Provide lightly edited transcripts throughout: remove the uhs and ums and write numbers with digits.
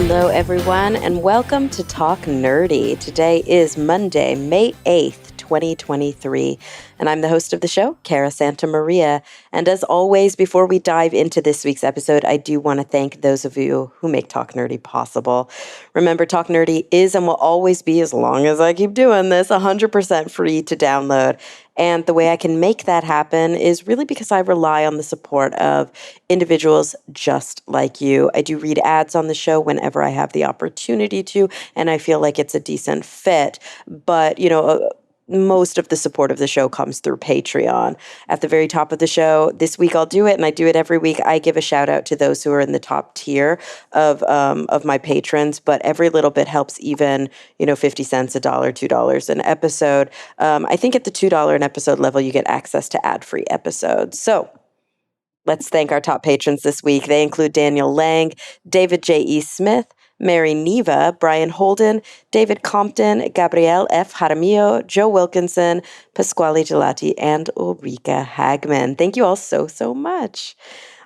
Hello, everyone, and welcome to Talk Nerdy. Today is Monday, May 8th, 2023, and I'm the host of the show, Cara Santa Maria. And as always, before we dive into this week's episode, I do want to thank those of you who make Talk Nerdy possible. Remember, Talk Nerdy is and will always be, as long as I keep doing this, 100% free to download. And the way I can make that happen is really because I rely on the support of individuals just like you. I do read ads on the show whenever I have the opportunity to, and I feel like it's a decent fit. But, most of the support of the show comes through Patreon. At the very top of the show, this week I'll do it, and I do it every week. I give a shout out to those who are in the top tier of my patrons, but every little bit helps, even 50 cents, $1, $2 an episode. I think at the $2 an episode level, you get access to ad-free episodes. So let's thank our top patrons this week. They include Daniel Lang, David J.E. Smith, Mary Neva, Brian Holden, David Compton, Gabrielle F. Jaramillo, Joe Wilkinson, Pasquale Gelati, and Ulrika Hagman. Thank you all so, so much.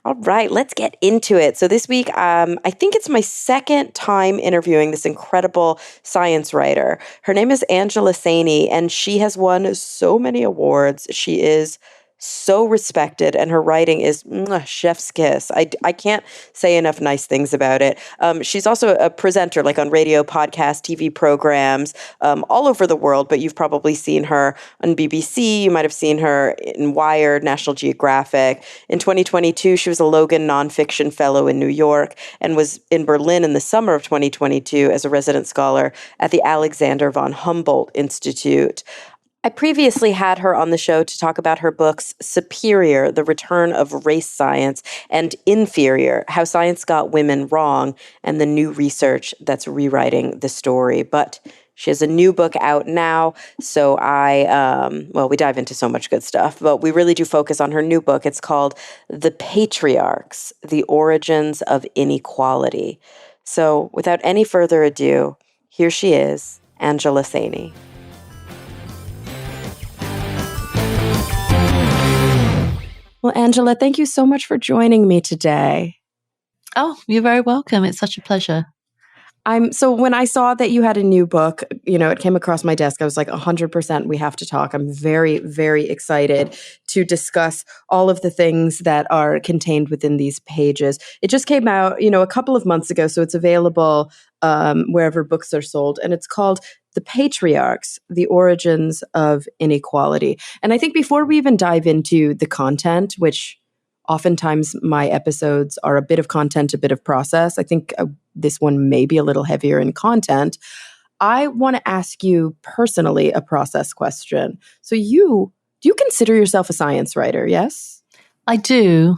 All right, let's get into it. So this week, I think it's my second time interviewing this incredible science writer. Her name is Angela Saini, and she has won so many awards. She is so respected, and her writing is chef's kiss. I can't say enough nice things about it. She's also a presenter, like on radio, podcast, TV programs, all over the world, but you've probably seen her on BBC. You might have seen her in Wired, National Geographic. In 2022, she was a Logan Nonfiction Fellow in New York and was in Berlin in the summer of 2022 as a resident scholar at the Alexander von Humboldt Institute. I previously had her on the show to talk about her books Superior, The Return of Race Science, and Inferior, How Science Got Women Wrong, and the new research that's rewriting the story. But she has a new book out now, so we dive into so much good stuff, but we really do focus on her new book. It's called The Patriarchs, The Origins of Inequality. So without any further ado, here she is, Angela Saini. Well, Angela, thank you so much for joining me today. Oh, you're very welcome. It's such a pleasure. So when I saw that you had a new book, it came across my desk. I was like, 100% we have to talk. I'm very, very excited to discuss all of the things that are contained within these pages. It just came out, a couple of months ago, so it's available wherever books are sold. And it's called The Patriarchs, The Origins of Inequality. And I think before we even dive into the content, which oftentimes my episodes are a bit of content, a bit of process, I think this one may be a little heavier in content. I want to ask you personally a process question. So do you consider yourself a science writer, yes? I do.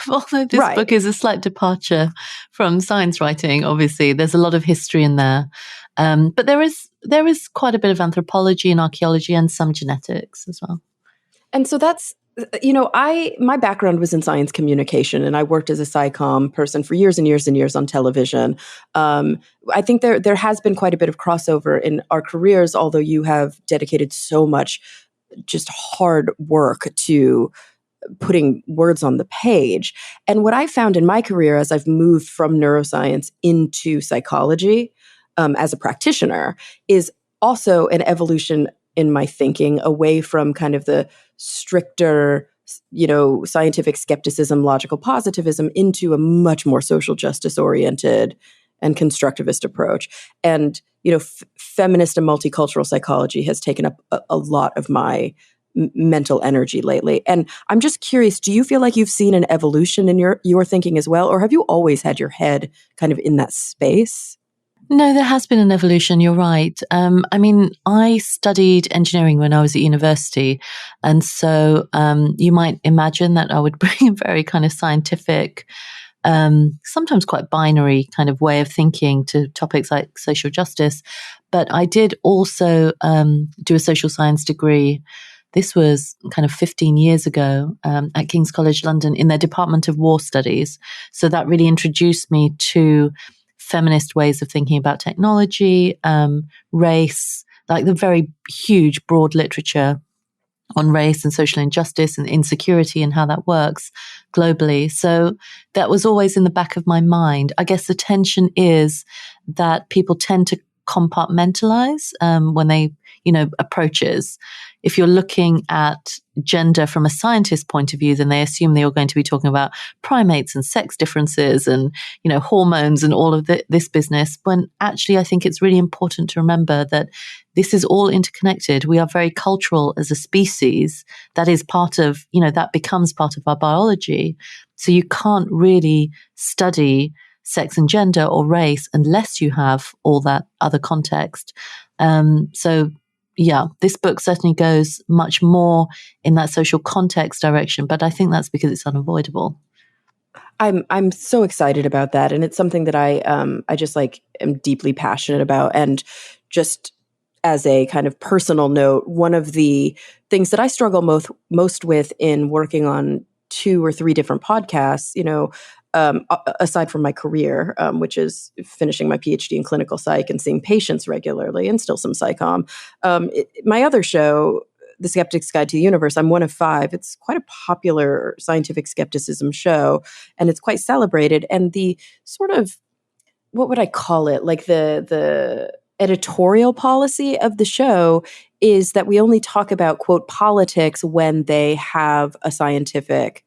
Although this book is a slight departure from science writing, obviously. There's a lot of history in there. But there is quite a bit of anthropology and archaeology and some genetics as well. And so that's, my background was in science communication, and I worked as a SciComm person for years and years and years on television. I think there has been quite a bit of crossover in our careers, although you have dedicated so much just hard work to putting words on the page. And what I found in my career as I've moved from neuroscience into psychology as a practitioner is also an evolution in my thinking away from kind of the stricter, scientific skepticism, logical positivism into a much more social justice oriented and constructivist approach. And, feminist and multicultural psychology has taken up a lot of my mental energy lately. And I'm just curious, do you feel like you've seen an evolution in your thinking as well? Or have you always had your head kind of in that space? No, there has been an evolution. You're right. I studied engineering when I was at university. And so you might imagine that I would bring a very kind of scientific, sometimes quite binary kind of way of thinking to topics like social justice. But I did also do a social science degree. This was kind of 15 years ago at King's College London in their Department of War Studies. So that really introduced me to feminist ways of thinking about technology, race, like the very huge, broad literature on race and social injustice and insecurity and how that works globally. So that was always in the back of my mind. I guess the tension is that people tend to compartmentalize when they, approaches. If you're looking at gender from a scientist point of view, then they assume that you're going to be talking about primates and sex differences and, hormones and all of this business. When actually, I think it's really important to remember that this is all interconnected. We are very cultural as a species. That is part of, that becomes part of our biology. So you can't really study sex and gender or race unless you have all that other context. This book certainly goes much more in that social context direction, but I think that's because it's unavoidable. I'm so excited about that, and it's something that I just am deeply passionate about. And just as a kind of personal note, one of the things that I struggle most with in working on 2 or 3 different podcasts, aside from my career, which is finishing my PhD in clinical psych and seeing patients regularly, and still some psychom. My other show, The Skeptic's Guide to the Universe, I'm one of 5. It's quite a popular scientific skepticism show, and it's quite celebrated. And the sort of, what would I call it? Like the editorial policy of the show is that we only talk about, quote, politics when they have a scientific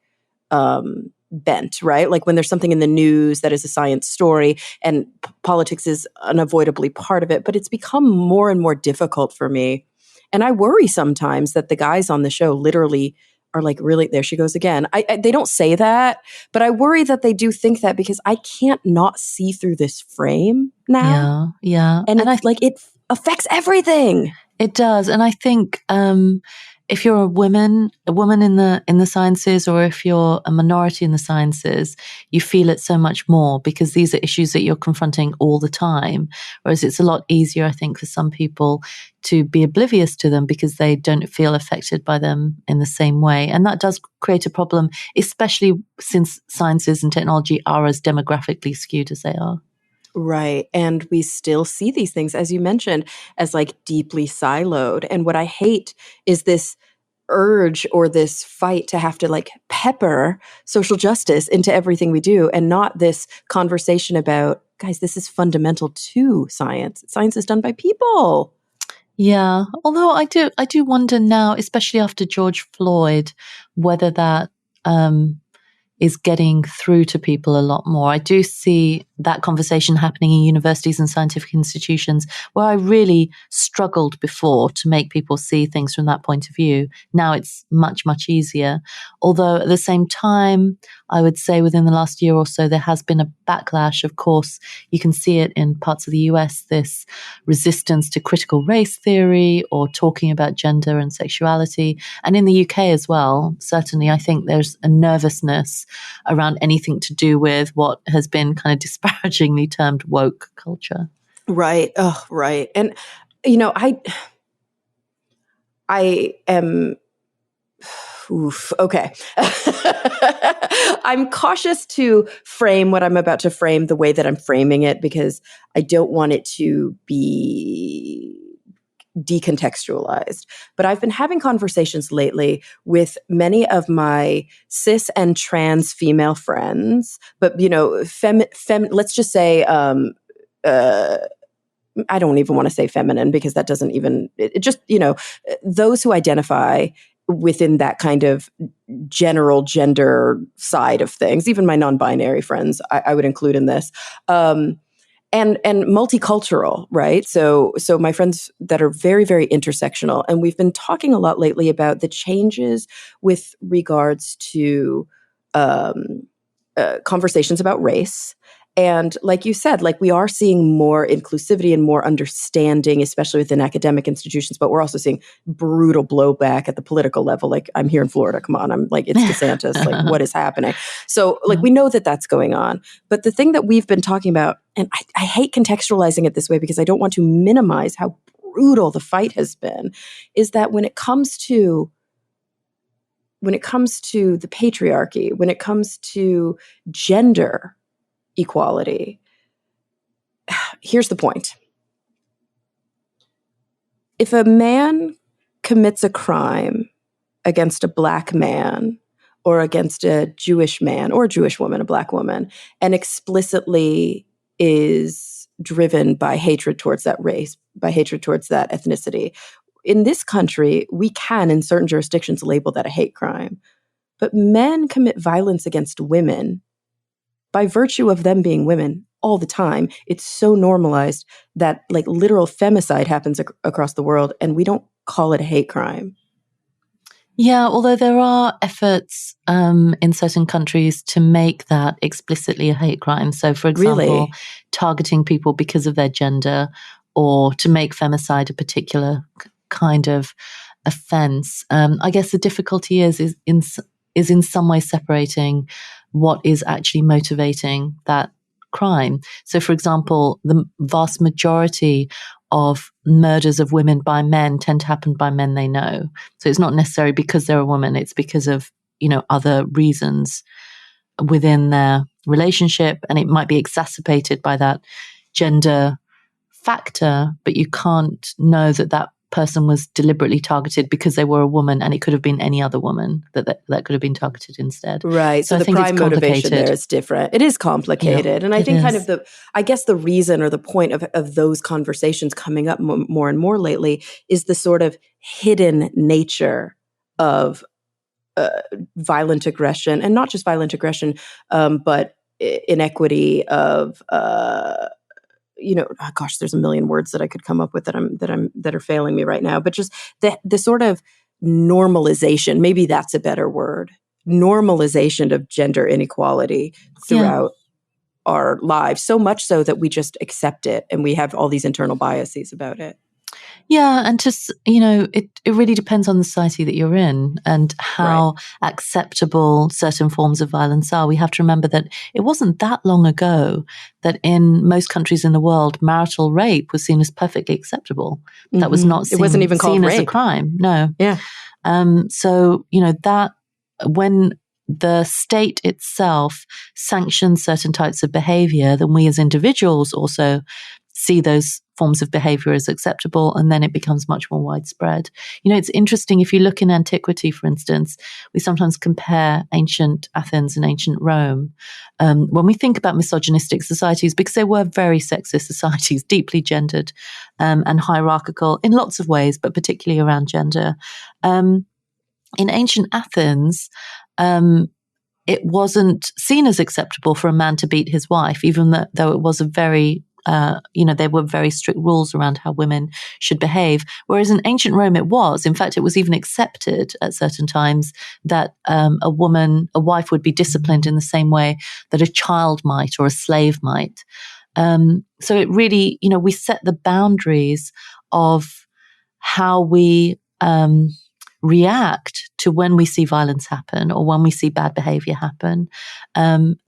bent, right? Like when there's something in the news that is a science story, and politics is unavoidably part of it. But it's become more and more difficult for me. And I worry sometimes that the guys on the show literally are like, really, there she goes again. They don't say that, but I worry that they do think that, because I can't not see through this frame now. Yeah. And it's like, it affects everything. It does. And I think if you're a woman in the sciences, or if you're a minority in the sciences, you feel it so much more because these are issues that you're confronting all the time. Whereas it's a lot easier, I think, for some people to be oblivious to them because they don't feel affected by them in the same way. And that does create a problem, especially since sciences and technology are as demographically skewed as they are. Right. And we still see these things, as you mentioned, as like deeply siloed. And what I hate is this urge or this fight to have to like pepper social justice into everything we do, and not this conversation about, guys, this is fundamental to science. Science is done by people. Yeah. Although I do wonder now, especially after George Floyd, whether that is getting through to people a lot more. I do see that conversation happening in universities and scientific institutions where I really struggled before to make people see things from that point of view. Now it's much, much easier. Although at the same time, I would say within the last year or so, there has been a backlash. Of course, you can see it in parts of the US, this resistance to critical race theory or talking about gender and sexuality. And in the UK as well, certainly, I think there's a nervousness around anything to do with what has been kind of disparagingly termed woke culture. Right. Oh, right. And, I am, oof, okay. I'm cautious to frame what I'm about to frame the way that I'm framing it, because I don't want it to be decontextualized. But I've been having conversations lately with many of my cis and trans female friends, but let's just say I don't even want to say feminine, because that doesn't even, it just, those who identify within that kind of general gender side of things, even my non-binary friends, I would include in this. And multicultural, right? So my friends that are very, very intersectional, and we've been talking a lot lately about the changes with regards to conversations about race. And like you said, like we are seeing more inclusivity and more understanding, especially within academic institutions, but we're also seeing brutal blowback at the political level. Like, I'm here in Florida, come on, I'm like, it's DeSantis, like what is happening? So like, we know that that's going on. But the thing that we've been talking about, and I hate contextualizing it this way because I don't want to minimize how brutal the fight has been, is that when it comes to the patriarchy, when it comes to gender equality, here's the point. If a man commits a crime against a black man or against a Jewish man or a Jewish woman, a black woman, and explicitly is driven by hatred towards that race, by hatred towards that ethnicity. In this country, we can, in certain jurisdictions, label that a hate crime. But men commit violence against women by virtue of them being women all the time. It's so normalized that like literal femicide happens across the world, and we don't call it a hate crime. Yeah, although there are efforts in certain countries to make that explicitly a hate crime. So, for example, Really? targeting people because of their gender, or to make femicide a particular kind of offense. I guess the difficulty is in some way separating what is actually motivating that crime. So, for example, the vast majority of murders of women by men tend to happen by men they know. So it's not necessarily because they're a woman, it's because of, other reasons within their relationship, and it might be exacerbated by that gender factor, but you can't know that person was deliberately targeted because they were a woman, and it could have been any other woman that could have been targeted instead. Right. So the prime motivation there is different. It is complicated. Yeah, and I think kind of the reason or the point of those conversations coming up more and more lately is the sort of hidden nature of violent aggression, and not just violent aggression, but inequity of, gosh, there's a million words that I could come up with that are failing me right now. But just the sort of normalization, maybe that's a better word, normalization of gender inequality throughout our lives, so much so that we just accept it, and we have all these internal biases about it. Yeah, and just, it really depends on the society that you're in and how acceptable certain forms of violence are. We have to remember that it wasn't that long ago that in most countries in the world, marital rape was seen as perfectly acceptable. That was not it wasn't even called seen rape. As a crime. No. Yeah. So, that when the state itself sanctions certain types of behavior, then we as individuals also see those forms of behavior as acceptable, and then it becomes much more widespread. It's interesting, if you look in antiquity, for instance, we sometimes compare ancient Athens and ancient Rome when we think about misogynistic societies, because they were very sexist societies, deeply gendered and hierarchical in lots of ways, but particularly around gender. In ancient Athens, it wasn't seen as acceptable for a man to beat his wife, even though it was a very there were very strict rules around how women should behave. Whereas in ancient Rome, it was. In fact, it was even accepted at certain times that a wife would be disciplined in the same way that a child might or a slave might. So it really, we set the boundaries of how we react to when we see violence happen or when we see bad behavior happen. And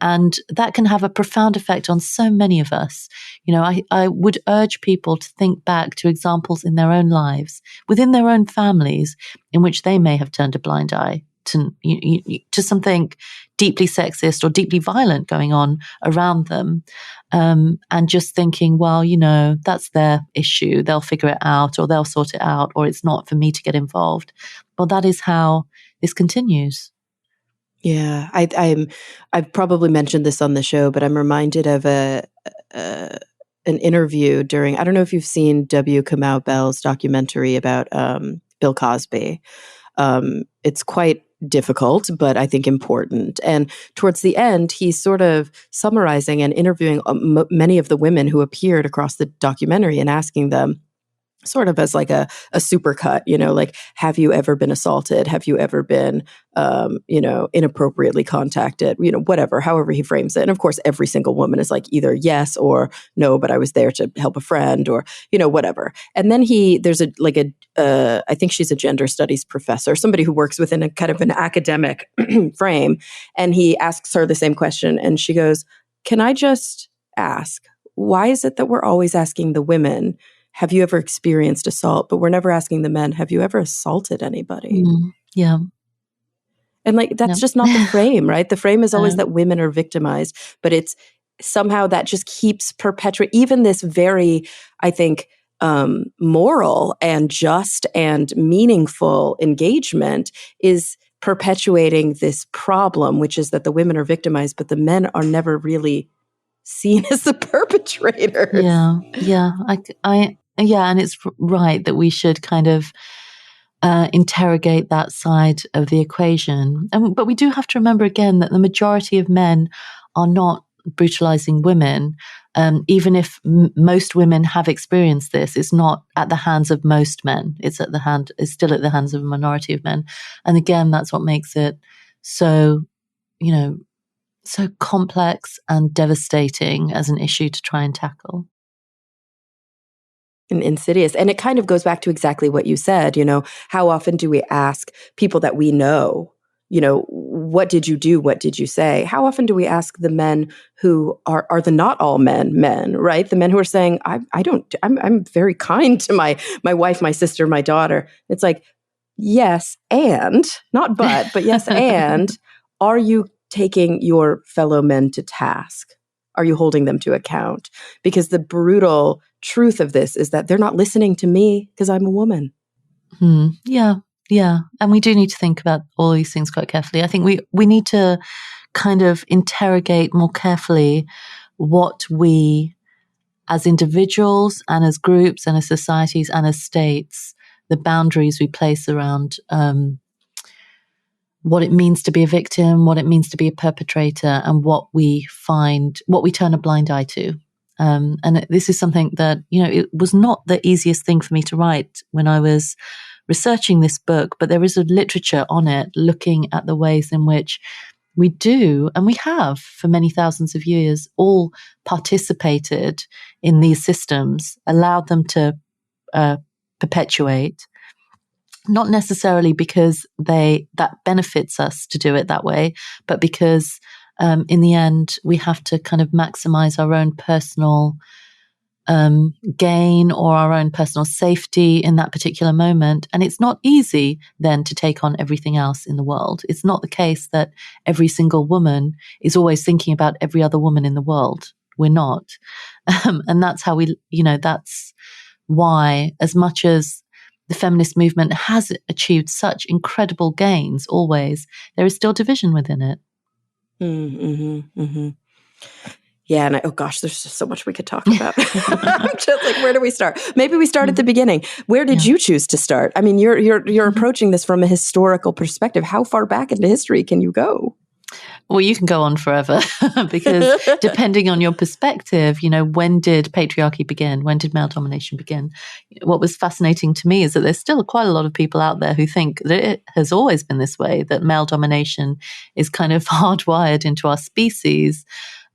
that can have a profound effect on so many of us. I would urge people to think back to examples in their own lives, within their own families, in which they may have turned a blind eye to something deeply sexist or deeply violent going on around them. And just thinking, well, that's their issue. They'll figure it out, or they'll sort it out, or it's not for me to get involved. Well, that is how this continues. Yeah, I've probably mentioned this on the show, but I'm reminded of an interview during, I don't know if you've seen W. Kamau Bell's documentary about Bill Cosby. It's quite difficult, but I think important. And towards the end, he's sort of summarizing and interviewing many of the women who appeared across the documentary and asking them, sort of as like a supercut, like, have you ever been assaulted? Have you ever been, inappropriately contacted? Whatever, however he frames it. And of course, every single woman is like either yes or no, but I was there to help a friend, or, whatever. And then there's I think she's a gender studies professor, somebody who works within a kind of an academic frame. And he asks her the same question. And she goes, can I just ask, why is it that we're always asking the women, have you ever experienced assault? But we're never asking the men, have you ever assaulted anybody? Yeah. And that's just not the frame, right? The frame is always that women are victimized, but it's somehow that just keeps perpetuating even this very, I think, moral and just and meaningful engagement is perpetuating this problem, which is that the women are victimized, but the men are never really seen as the perpetrators. Yeah, and it's right that we should kind of interrogate that side of the equation. But we do have to remember again that the majority of men are not brutalizing women. Even if most women have experienced this, it's not at the hands of most men. It's still at the hands of a minority of men. And again, that's what makes it so, so complex and devastating as an issue to try and tackle. And insidious. And it kind of goes back to exactly what you said, how often do we ask people that we know, what did you do? What did you say? How often do we ask the men who are the not all men, right? The men who are saying, I'm very kind to my wife, my sister, my daughter. It's like, yes, and not but yes, and are you taking your fellow men to task? Are you holding them to account? Because the brutal truth of this is that they're not listening to me because I'm a woman. Yeah. And we do need to think about all these things quite carefully. I think we need to kind of interrogate more carefully what we, as individuals and as groups and as societies and as states, the boundaries we place around what it means to be a victim, what it means to be a perpetrator, and what we turn a blind eye to. And this is something that, it was not the easiest thing for me to write when I was researching this book, but there is a literature on it looking at the ways in which we do, and we have for many thousands of years, all participated in these systems, allowed them to perpetuate, not necessarily because that benefits us to do it that way, but because in the end, we have to kind of maximize our own personal gain or our own personal safety in that particular moment. And it's not easy then to take on everything else in the world. It's not the case that every single woman is always thinking about every other woman in the world. We're not. And that's how that's why, as much as the feminist movement has achieved such incredible gains always, there is still division within it. Yeah, and there's just so much we could talk about. I'm just like, where do we start? Maybe we start at the beginning. Where did you choose to start? I mean, you're approaching this from a historical perspective. How far back into history can you go? Well, you can go on forever because depending on your perspective, when did patriarchy begin? When did male domination begin? What was fascinating to me is that there's still quite a lot of people out there who think that it has always been this way, that male domination is kind of hardwired into our species.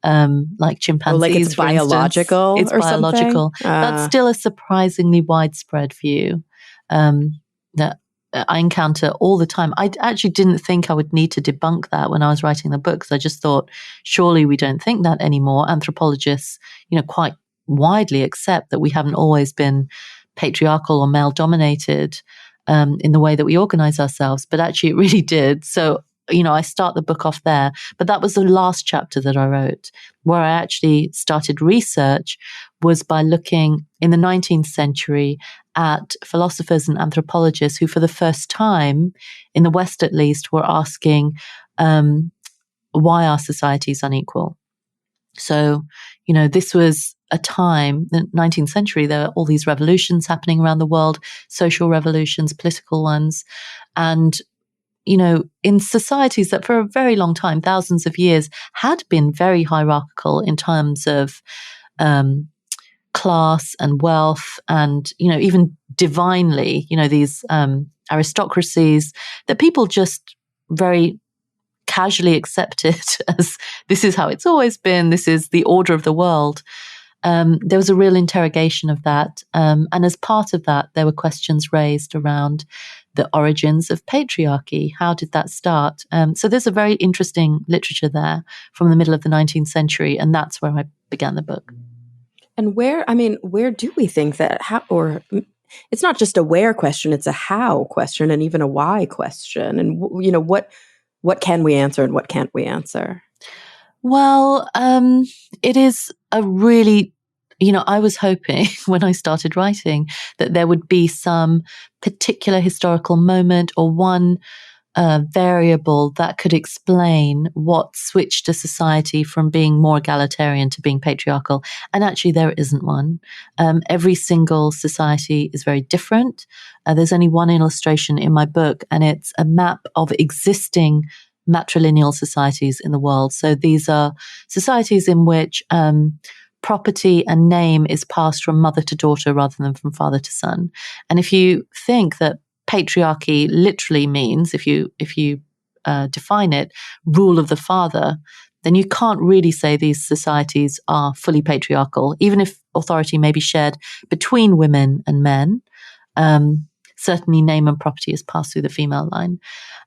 Like chimpanzees, like it's biological. It's biological. That's still a surprisingly widespread view that I encounter all the time. I actually didn't think I would need to debunk that when I was writing the book, because I just thought, surely we don't think that anymore. Anthropologists, quite widely accept that we haven't always been patriarchal or male dominated in the way that we organize ourselves, but actually it really did. So I start the book off there, but that was the last chapter that I wrote. Where I actually started research was by looking in the 19th century at philosophers and anthropologists who, for the first time, in the West at least, were asking why our society is unequal. So, this was a time, the 19th century, there were all these revolutions happening around the world, social revolutions, political ones, and in societies that for a very long time, thousands of years, had been very hierarchical in terms of class and wealth and, even divinely, these aristocracies that people just very casually accepted as this is how it's always been, this is the order of the world. There was a real interrogation of that. And as part of that, there were questions raised around the origins of patriarchy. How did that start? So there's a very interesting literature there from the middle of the 19th century, and that's where I began the book. And where do we think that it's not just a where question, it's a how question and even a why question. And, what can we answer and what can't we answer? Well, it is a really I was hoping when I started writing that there would be some particular historical moment or one variable that could explain what switched a society from being more egalitarian to being patriarchal. And actually, there isn't one. Every single society is very different. There's only one illustration in my book, and it's a map of existing matrilineal societies in the world. So these are societies in which property and name is passed from mother to daughter rather than from father to son. And if you think that patriarchy literally means, if you define it, rule of the father, then you can't really say these societies are fully patriarchal, even if authority may be shared between women and men. Certainly, name and property is passed through the female line.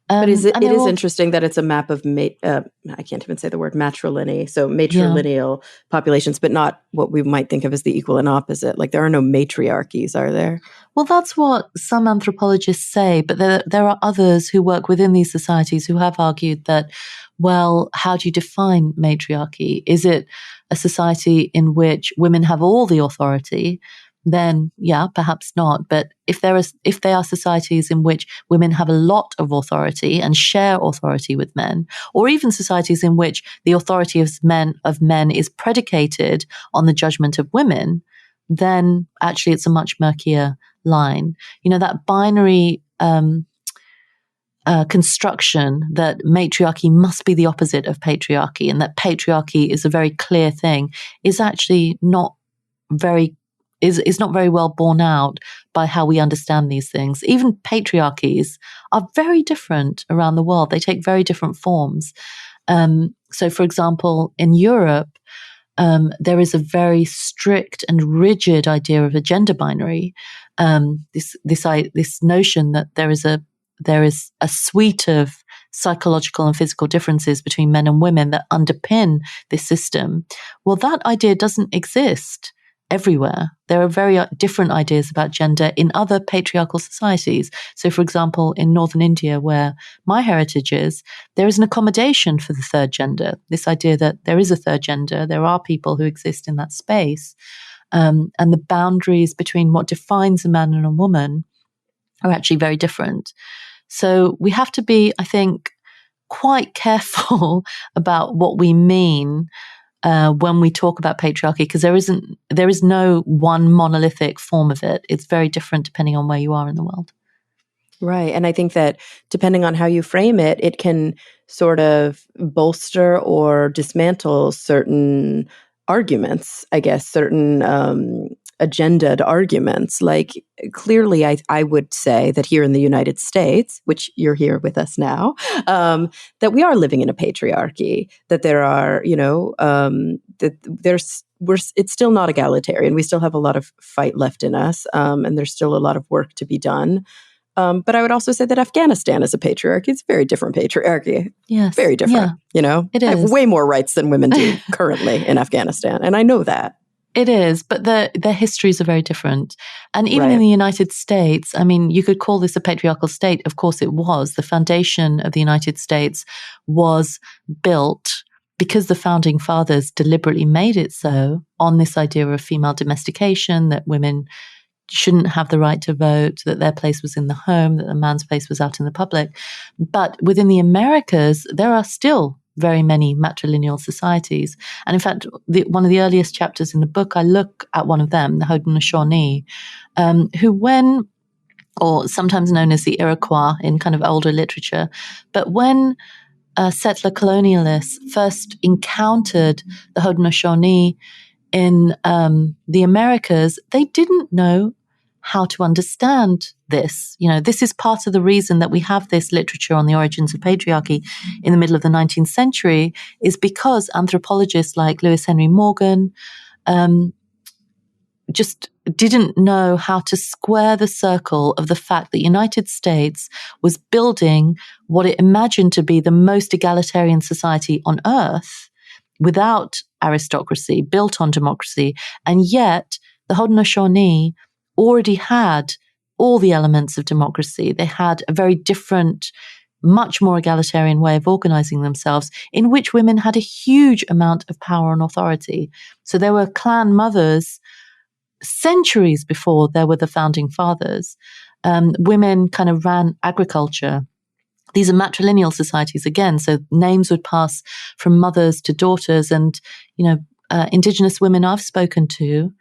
But it is interesting that it's a map of, I can't even say the word matrilineal, so matrilineal populations, but not what we might think of as the equal and opposite. Like there are no matriarchies, are there? Well, that's what some anthropologists say, but there are others who work within these societies who have argued that, well, how do you define matriarchy? Is it a society in which women have all the authority? Then, yeah, perhaps not. But if they are societies in which women have a lot of authority and share authority with men, or even societies in which the authority of men is predicated on the judgment of women, then actually it's a much murkier line. That binary construction that matriarchy must be the opposite of patriarchy and that patriarchy is a very clear thing is actually not very not very well borne out by how we understand these things. Even patriarchies are very different around the world. They take very different forms. So, for example, in Europe, there is a very strict and rigid idea of a gender binary. This notion that there is a suite of psychological and physical differences between men and women that underpin this system. Well, that idea doesn't exist everywhere. There are very different ideas about gender in other patriarchal societies. So, for example, in northern India, where my heritage is, there is an accommodation for the third gender. This idea that there is a third gender, there are people who exist in that space, and the boundaries between what defines a man and a woman are actually very different. So we have to be, I think, quite careful about what we mean when we talk about patriarchy, because there is no one monolithic form of it. It's very different depending on where you are in the world. Right. And I think that depending on how you frame it, it can sort of bolster or dismantle certain arguments, I guess, certain agendaed arguments. Like clearly, I would say that here in the United States, which you're here with us now, that we are living in a patriarchy, that there are, it's still not egalitarian. We still have a lot of fight left in us, and there's still a lot of work to be done. But I would also say that Afghanistan is a patriarchy. It's a very different patriarchy. Yes. Very different, It is. I have way more rights than women do currently in Afghanistan, and I know that. It is, but their histories are very different. And even in the United States, I mean, you could call this a patriarchal state. Of course it was. The foundation of the United States was built because the founding fathers deliberately made it so on this idea of female domestication, that women shouldn't have the right to vote, that their place was in the home, that the man's place was out in the public. But within the Americas, there are still very many matrilineal societies. And in fact, one of the earliest chapters in the book, I look at one of them, the Haudenosaunee, who or sometimes known as the Iroquois in kind of older literature, but when settler colonialists first encountered the Haudenosaunee in the Americas, they didn't know how to understand this. This is part of the reason that we have this literature on the origins of patriarchy in the middle of the 19th century, is because anthropologists like Lewis Henry Morgan just didn't know how to square the circle of the fact that the United States was building what it imagined to be the most egalitarian society on earth without aristocracy, built on democracy, and yet the Haudenosaunee already had all the elements of democracy. They had a very different much more egalitarian way of organizing themselves, in which women had a huge amount of power and authority. So there were clan mothers centuries before there were the founding fathers. Women kind of ran agriculture. These are matrilineal societies again, so names would pass from mothers to daughters. And, Indigenous women I've spoken to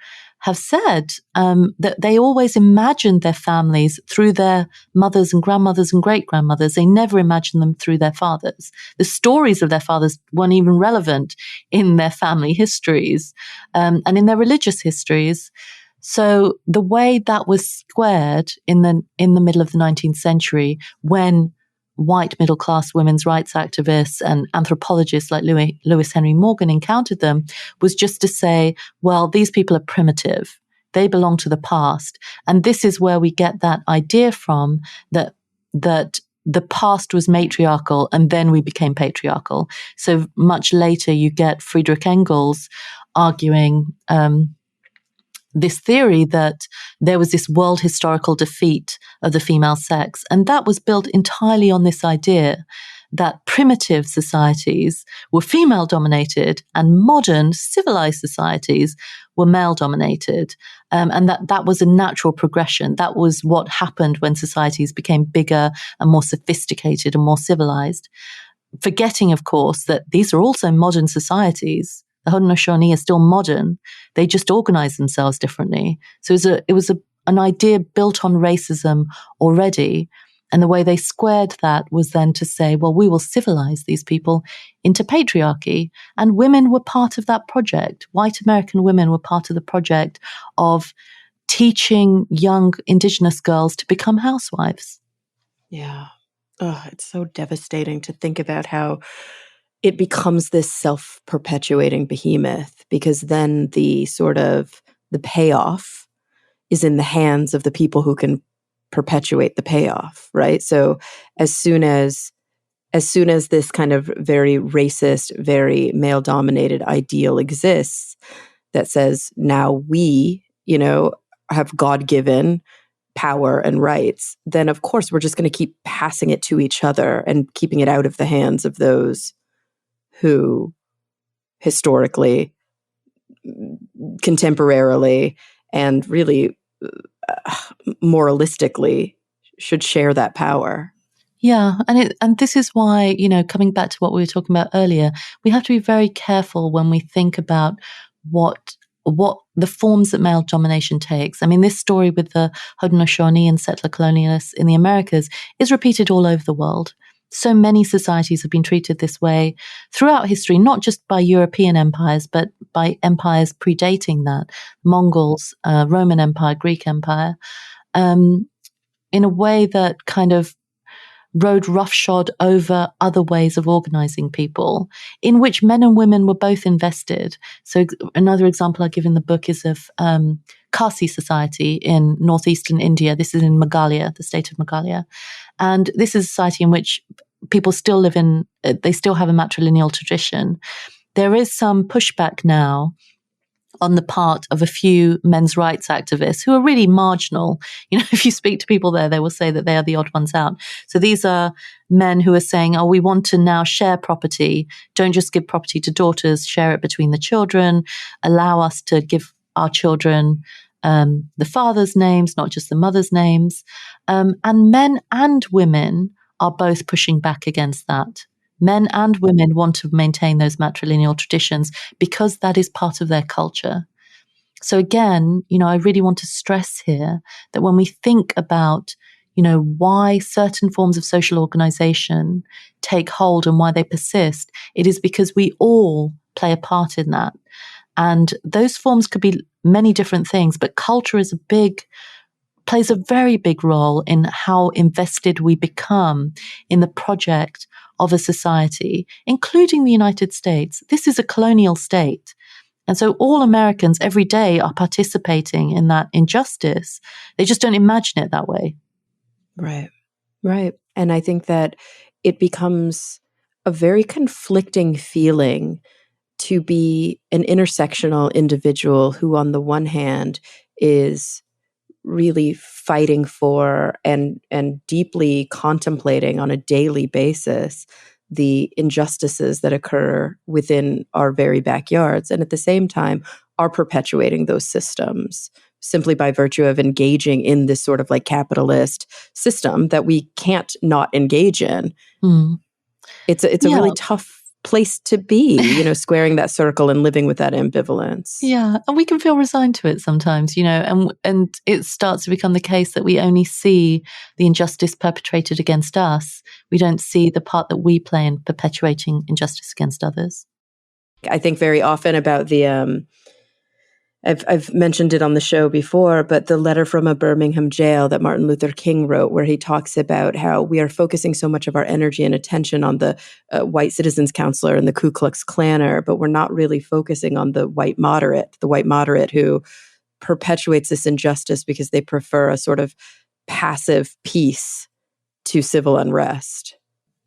have said that they always imagined their families through their mothers and grandmothers and great-grandmothers. They never imagined them through their fathers. The stories of their fathers weren't even relevant in their family histories and in their religious histories. So the way that was squared in the middle of the 19th century, when white middle-class women's rights activists and anthropologists like Lewis Henry Morgan encountered them, was just to say, well, these people are primitive. They belong to the past. And this is where we get that idea from, that the past was matriarchal and then we became patriarchal. So much later you get Friedrich Engels arguing this theory that there was this world historical defeat of the female sex. And that was built entirely on this idea that primitive societies were female dominated and modern civilized societies were male dominated. And that was a natural progression. That was what happened when societies became bigger and more sophisticated and more civilized. Forgetting, of course, that these are also modern societies. The Haudenosaunee are still modern. They just organize themselves differently. So it was an idea built on racism already. And the way they squared that was then to say, well, we will civilize these people into patriarchy. And women were part of that project. White American women were part of the project of teaching young Indigenous girls to become housewives. Yeah. Oh, it's so devastating to think about how it becomes this self-perpetuating behemoth, because then the payoff is in the hands of the people who can perpetuate the payoff, right? So as soon as this kind of very racist, very male-dominated ideal exists that says now we, have God-given power and rights, then of course we're just going to keep passing it to each other and keeping it out of the hands of those who historically, contemporarily, and really moralistically should share that power. Yeah, and this is why, coming back to what we were talking about earlier, we have to be very careful when we think about what the forms that male domination takes. I mean, this story with the Haudenosaunee and settler colonialists in the Americas is repeated all over the world. So many societies have been treated this way throughout history, not just by European empires, but by empires predating that, Mongols, Roman Empire, Greek Empire, in a way that kind of rode roughshod over other ways of organizing people, in which men and women were both invested. So another example I give in the book is of Khasi society in northeastern India. This is in Meghalaya, the state of Meghalaya. And this is a society in which people still they still have a matrilineal tradition. There is some pushback now on the part of a few men's rights activists who are really marginal. If you speak to people there, they will say that they are the odd ones out. So these are men who are saying, oh, we want to now share property. Don't just give property to daughters, share it between the children, allow us to give our children the father's names, not just the mother's names. And men and women are both pushing back against that. Men and women want to maintain those matrilineal traditions because that is part of their culture. So again, I really want to stress here that when we think about, why certain forms of social organization take hold and why they persist, it is because we all play a part in that. And those forms could be many different things, but culture plays a very big role in how invested we become in the project of a society, including the United States. This is a colonial state. And so all Americans every day are participating in that injustice. They just don't imagine it that way. Right. Right. And I think that it becomes a very conflicting feeling to be an intersectional individual who, on the one hand, is really fighting for and deeply contemplating on a daily basis the injustices that occur within our very backyards, and at the same time are perpetuating those systems simply by virtue of engaging in this sort of like capitalist system that we can't not engage in. It's a really tough place to be, squaring that circle and living with that ambivalence. Yeah, and we can feel resigned to it sometimes, and it starts to become the case that we only see the injustice perpetrated against us. We don't see the part that we play in perpetuating injustice against others. I think very often about the I've mentioned it on the show before, but the letter from a Birmingham jail that Martin Luther King wrote, where he talks about how we are focusing so much of our energy and attention on the white citizens counselor and the Ku Klux Klanner, but we're not really focusing on the white moderate who perpetuates this injustice because they prefer a sort of passive peace to civil unrest.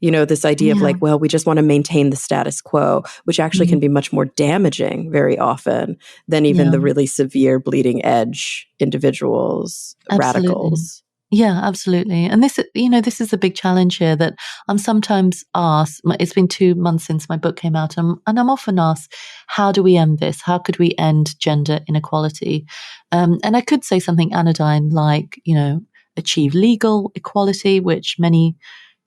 This idea of like, well, we just want to maintain the status quo, which actually can be much more damaging very often than even the really severe bleeding edge individuals, radicals. Yeah, absolutely. And this is the big challenge here that I'm sometimes asked. It's been 2 months since my book came out, and I'm often asked, how do we end this? How could we end gender inequality? And I could say something anodyne like, achieve legal equality, which many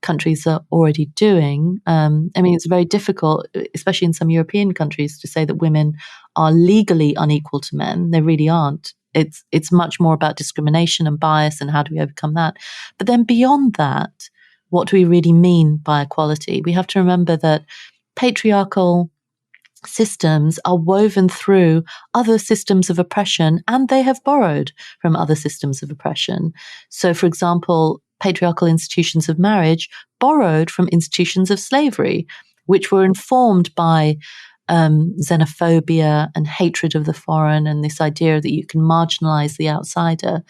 countries are already doing. It's very difficult, especially in some European countries, to say that women are legally unequal to men. They really aren't. It's much more about discrimination and bias and how do we overcome that. But then beyond that, what do we really mean by equality? We have to remember that patriarchal systems are woven through other systems of oppression, and they have borrowed from other systems of oppression. So, for example, patriarchal institutions of marriage borrowed from institutions of slavery, which were informed by xenophobia and hatred of the foreign, and this idea that you can marginalize the outsider.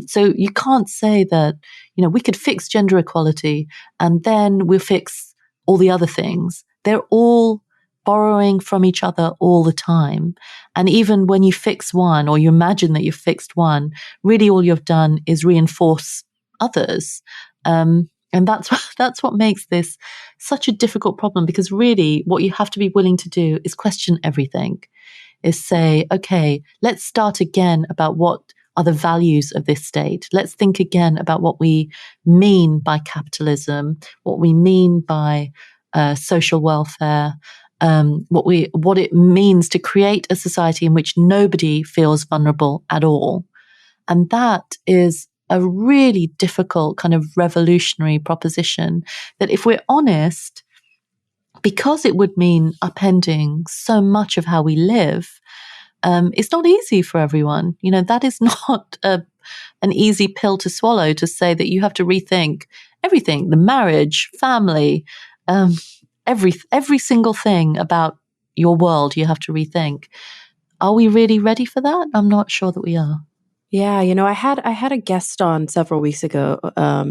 So you can't say that, we could fix gender equality and then we'll fix all the other things. They're all borrowing from each other all the time. And even when you fix one, or you imagine that you've fixed one, really all you've done is reinforce others. And that's what makes this such a difficult problem, because really what you have to be willing to do is question everything, is say, okay, let's start again about what are the values of this state. Let's think again about what we mean by capitalism, what we mean by social welfare, what it means to create a society in which nobody feels vulnerable at all. And that is a really difficult kind of revolutionary proposition that, if we're honest, because it would mean upending so much of how we live, it's not easy for everyone. That is not an easy pill to swallow, to say that you have to rethink everything, the marriage, family, every single thing about your world you have to rethink. Are we really ready for that? I'm not sure that we are. Yeah, I had a guest on several weeks ago,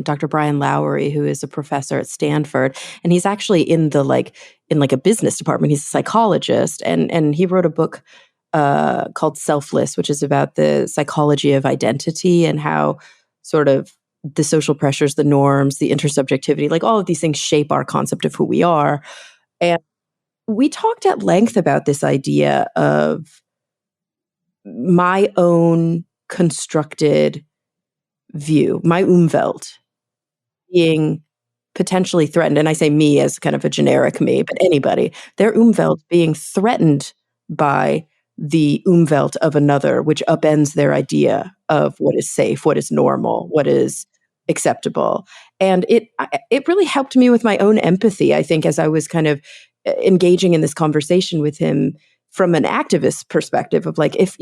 Dr. Brian Lowery, who is a professor at Stanford, and he's actually in a business department. He's a psychologist, and he wrote a book called Selfless, which is about the psychology of identity and how sort of the social pressures, the norms, the intersubjectivity, like all of these things shape our concept of who we are. And we talked at length about this idea of my own constructed view, my Umwelt, being potentially threatened. And I say me as kind of a generic me, but anybody, their Umwelt being threatened by the Umwelt of another, which upends their idea of what is safe, what is normal, what is acceptable. And it really helped me with my own empathy, I think, as I was kind of engaging in this conversation with him from an activist perspective of if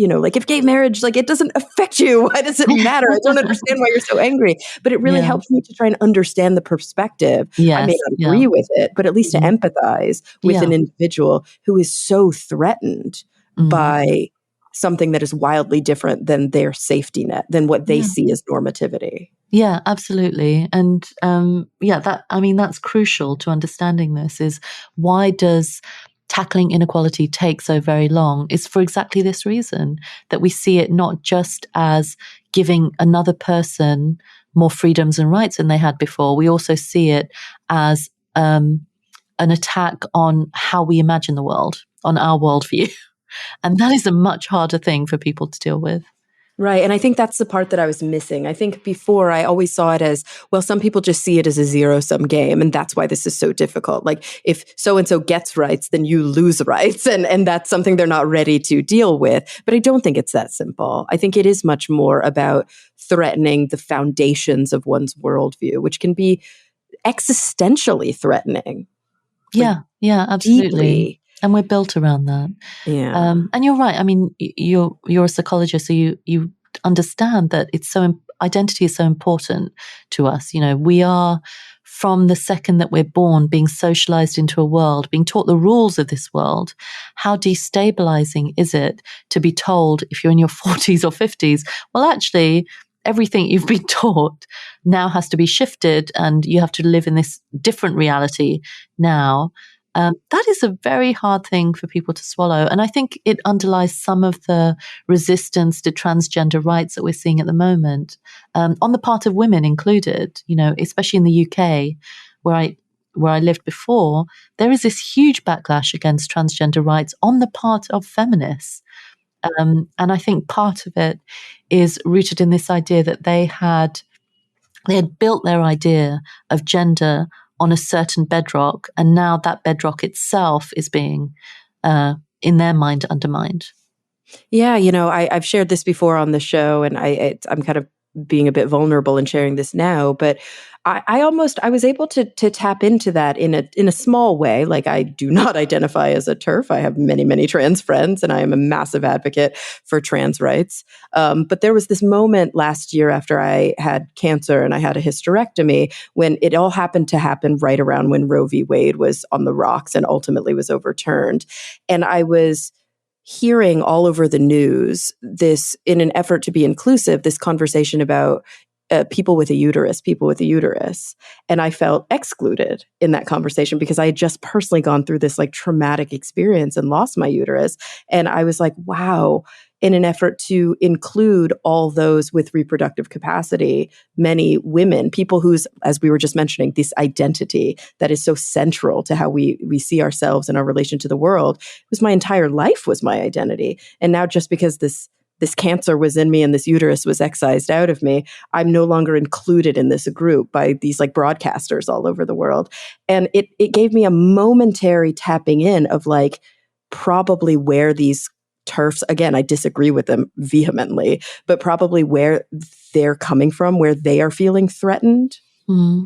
gay marriage, it doesn't affect you, why does it matter? I don't understand why you're so angry. But it really helps me to try and understand the perspective. Yes, I may not agree with it, but at least to empathize with an individual who is so threatened by something that is wildly different than their safety net, than what they see as normativity. Yeah, absolutely. And that's crucial to understanding this, is why does tackling inequality takes so very long is for exactly this reason, that we see it not just as giving another person more freedoms and rights than they had before. We also see it as an attack on how we imagine the world, on our worldview. And that is a much harder thing for people to deal with. Right. And I think that's the part that I was missing. I think before I always saw it as, well, some people just see it as a zero-sum game. And that's why this is so difficult. Like if so-and-so gets rights, then you lose rights. And that's something they're not ready to deal with. But I don't think it's that simple. I think it is much more about threatening the foundations of one's worldview, which can be existentially threatening. Yeah, absolutely. Deeply. And we're built around that. Yeah. And you're right. I mean, you're a psychologist, so you understand that identity is so important to us. We are, from the second that we're born, being socialized into a world, being taught the rules of this world. How destabilizing is it to be told, if you're in your 40s or 50s, well, actually, everything you've been taught now has to be shifted and you have to live in this different reality now. That is a very hard thing for people to swallow. And I think it underlies some of the resistance to transgender rights that we're seeing at the moment, on the part of women included, especially in the UK, where I lived before. There is this huge backlash against transgender rights on the part of feminists. And I think part of it is rooted in this idea that they had built their idea of gender on a certain bedrock, and now that bedrock itself is being, in their mind, undermined. Yeah, I've shared this before on the show, and I'm kind of being a bit vulnerable in sharing this now, but I was able to tap into that in a small way. Like, I do not identify as a TERF. I have many, many trans friends, and I am a massive advocate for trans rights. But there was this moment last year after I had cancer and I had a hysterectomy, when it all happened to happen right around when Roe v. Wade was on the rocks and ultimately was overturned. And I was hearing all over the news this, in an effort to be inclusive, this conversation about people with a uterus. And I felt excluded in that conversation because I had just personally gone through this like traumatic experience and lost my uterus. And I was like, wow, in an effort to include all those with reproductive capacity, many women, people whose, as we were just mentioning, this identity that is so central to how we see ourselves and our relation to the world, was my entire life was my identity. And now just because this cancer was in me and this uterus was excised out of me, I'm no longer included in this group by these like broadcasters all over the world. And it gave me a momentary tapping in of like probably where these TERFs, again, I disagree with them vehemently, but probably where they're coming from, where they are feeling threatened. Mm.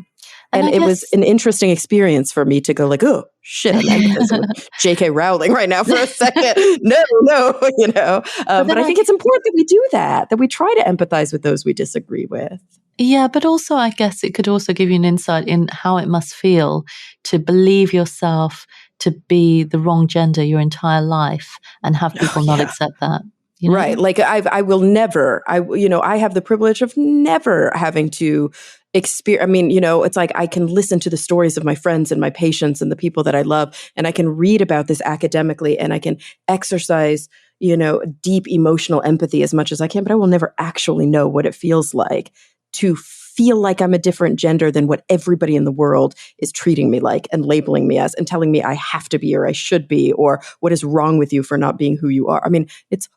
And it was an interesting experience for me to go like, oh, shit, I'm empathizing with J.K. Rowling right now for a second. No, but I think it's important that we do that we try to empathize with those we disagree with. Yeah, but also I guess it could also give you an insight in how it must feel to believe yourself to be the wrong gender your entire life and have people not accept that. Right. Like I will never, I have the privilege of never having to experience. I mean, it's like I can listen to the stories of my friends and my patients and the people that I love, and I can read about this academically, and I can exercise, deep emotional empathy as much as I can, but I will never actually know what it feels like to feel like I'm a different gender than what everybody in the world is treating me like and labeling me as and telling me I have to be or I should be, or what is wrong with you for not being who you are. I mean, it's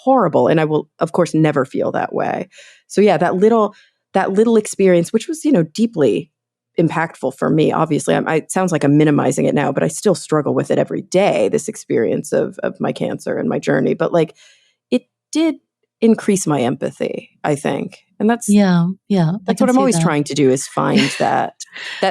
horrible. And I will, of course, never feel that way. So yeah, that little experience, which was, deeply impactful for me. Obviously, it sounds like I'm minimizing it now, but I still struggle with it every day, this experience of my cancer and my journey. But like, it did increase my empathy, I think. And that's what I'm always trying to do, is find that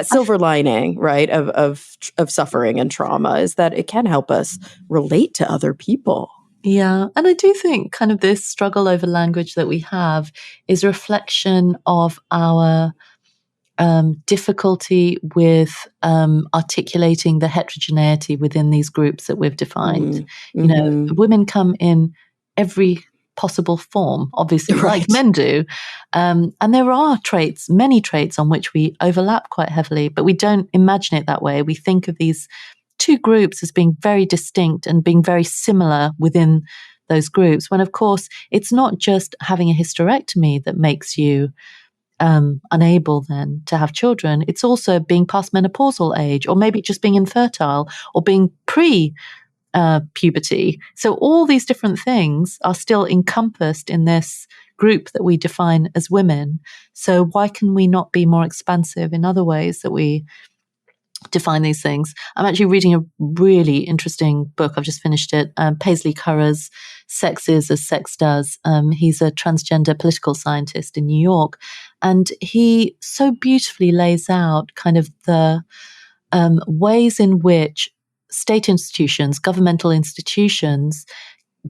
silver lining, right, of suffering and trauma, is that it can help us relate to other people. Yeah. And I do think kind of this struggle over language that we have is a reflection of our difficulty with articulating the heterogeneity within these groups that we've defined. Mm-hmm. Women come in every possible form, obviously, right, like men do. And there are many traits on which we overlap quite heavily, but we don't imagine it that way. We think of these two groups as being very distinct and being very similar within those groups, when of course it's not just having a hysterectomy that makes you unable then to have children. It's also being past menopausal age, or maybe just being infertile, or being puberty. So all these different things are still encompassed in this group that we define as women. So why can we not be more expansive in other ways that we define these things? I'm actually reading a really interesting book. I've just finished it. Paisley Currer's Sex Is as Sex Does. He's a transgender political scientist in New York. And he so beautifully lays out kind of the ways in which state institutions, governmental institutions,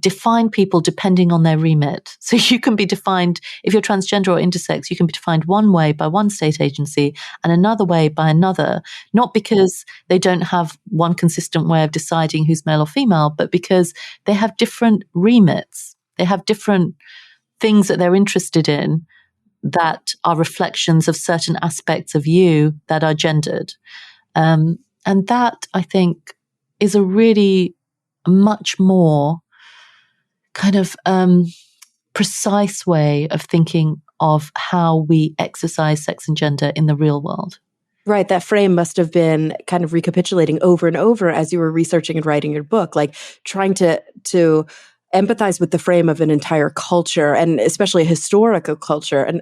define people depending on their remit. So you can be defined, if you're transgender or intersex, you can be defined one way by one state agency and another way by another, not because they don't have one consistent way of deciding who's male or female, but because they have different remits. They have different things that they're interested in that are reflections of certain aspects of you that are gendered. And that, I think, is a really much more kind of precise way of thinking of how we exercise sex and gender in the real world. Right. That frame must have been kind of recapitulating over and over as you were researching and writing your book, like trying to empathize with the frame of an entire culture, and especially a historical culture, and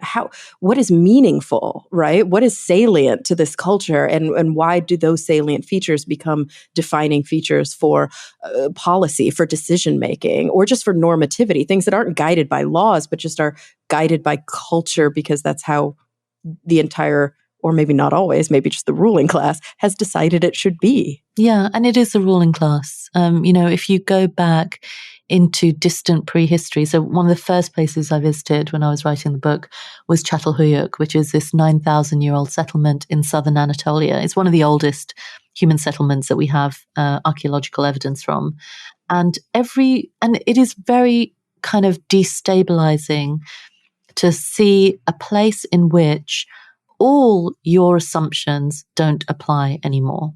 what is meaningful, right? What is salient to this culture, and why do those salient features become defining features for policy, for decision making, or just for normativity, things that aren't guided by laws, but just are guided by culture because that's how the entire, or maybe not always, maybe just the ruling class has decided it should be. Yeah, and it is the ruling class. If you go back into distant prehistory, so one of the first places I visited when I was writing the book was Çatalhöyük, which is this 9,000-year-old settlement in southern Anatolia. It's one of the oldest human settlements that we have archaeological evidence from. And it is very kind of destabilizing to see a place in which all your assumptions don't apply anymore.